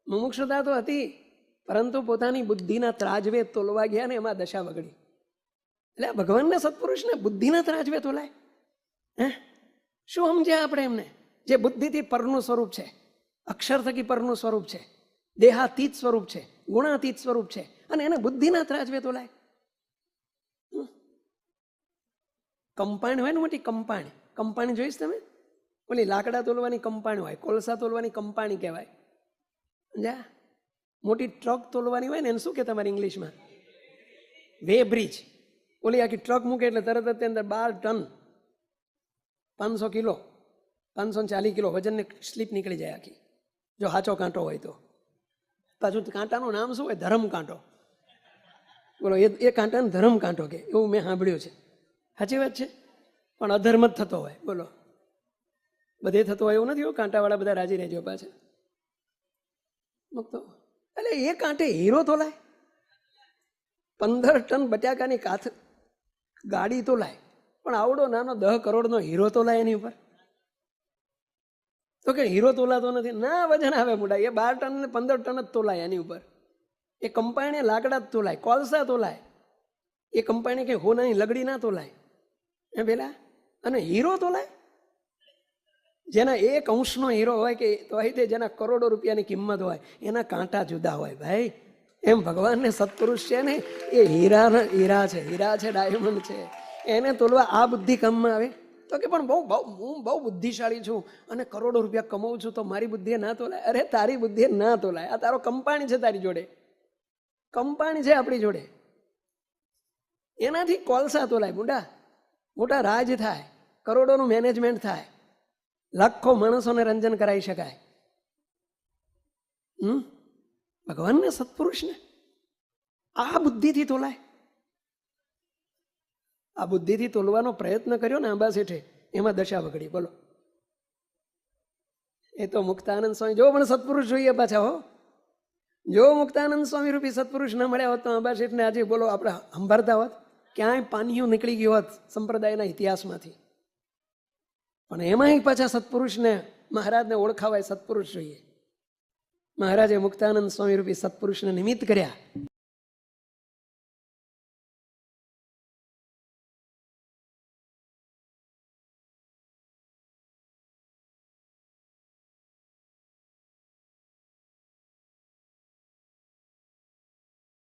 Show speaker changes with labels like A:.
A: મુમુક્ષુતા તો હતી, પરંતુ પોતાની બુદ્ધિના ત્રાજવે તોલવા ગયા ને એમાં દશા બગડી. એટલે આ ભગવાનના સત્પુરુષને બુદ્ધિના ત્રાજવે તોલાય? હે, શું સમજ્યા આપણે એમને? જે બુદ્ધિથી પરનું સ્વરૂપ છે, અક્ષર થકી પરનું સ્વરૂપ છે, દેહાતીત સ્વરૂપ છે, ગુણાતીત સ્વરૂપ છે, અને એને બુદ્ધિના ત્રાજવે તોલાય? કંપાણ હોય ને મોટી કંપાણ, કંપાણી જોઈશ તમે? ઓલી લાકડા તોલવાની કંપાણ હોય, કોલસા તોલવાની કંપાણી કહેવાય. સમજ્યા? મોટી ટ્રક તોલવાની હોય ને એને શું કે તમારી ઇંગ્લિશમાં? Way bridge. ઓલી આખી ટ્રક મૂકે એટલે તરત જ અંદર 12 ટન 500 કિલો 540 કિલો વજનની સ્લીપ નીકળી જાય આખી, જો સાચો કાંટો હોય તો. પાછું કાંટાનું નામ શું હોય? ધર્મ કાંટો. બોલો, એ કાંટાને ધર્મ કાંટો કે, એવું મેં સાંભળ્યું છે. સાચી વાત છે, પણ અધર્મ જ થતો હોય. બોલો, બધે થતો હોય એવું નથી. કાંટાવાળા બધા રાજી રહેજો પાછા. તો એટલે એ કાંટે હીરો તોલાય? 15 ટન બટાકાની ગાડી તોલાય, પણ આવડો નાનો 10 કરોડનો હીરો તોલાય એની ઉપર? તો કે હીરો તોલાતો નથી. ના, વજન આવે મોટા. એ 12 ટન ને 15 ટન જ તોલાય એની ઉપર. એ કંપાઈને લાકડા જ તોલાય, કોલસા તોલાય. એ કંપાઈને કે હોનાની લગડી ના તોલાય હે પેલા. અને હીરો તોલાય? જેના 1 અંશનો હીરો હોય કે તો તે જેના કરોડો રૂપિયાની કિંમત હોય, એના કાંટા જુદા હોય ભાઈ. એમ ભગવાનને સત્પુરુષ છે ને, એ હીરા છે, ડાયમંડ છે. એને તોલવા આ બુદ્ધિ કામમાં આવે? તો કે પણ હું બહુ બુદ્ધિશાળી છું અને કરોડો રૂપિયા કમાઉં છું, તો મારી બુદ્ધિએ ના તોલાય? અરે, તારી બુદ્ધિએ ના તોલાય. આ તારો કંપાણી છે, તારી જોડે કંપાણી છે, આપણી જોડે. એનાથી કોલસા તોલાય બુડા. મોટા રાજ થાય, કરોડોનું મેનેજમેન્ટ થાય, લાખો માણસોને રંજન કરાવી શકાય. ભગવાનને સત્પુરુષને આ બુદ્ધિથી તોલાય? આ બુદ્ધિથી તોલવાનો પ્રયત્ન કર્યો ને આંબા શેઠે, એમાં દશા બગડી. બોલો, એ તો મુક્તાનંદ સ્વામી જો પણ સત્પુરુષ જોઈએ પાછા. હો, જો મુક્તાનંદ સ્વામી રૂપી સત્પુરુષ ના મળ્યા હોત તો આંબા શેઠને આજે બોલો આપણે સંભાળતા હોત, ક્યાંય પાનીયું નીકળી ગયું હોત સંપ્રદાયના ઇતિહાસમાંથી. પણ એમાંય પાછા સત્પુરુષને, મહારાજને ઓળખાવાય સત્પુરુષ જોઈએ. મહારાજે મુક્તાનંદ સ્વામી રૂપી સત્પુરુષને નિમિત્ત કર્યા.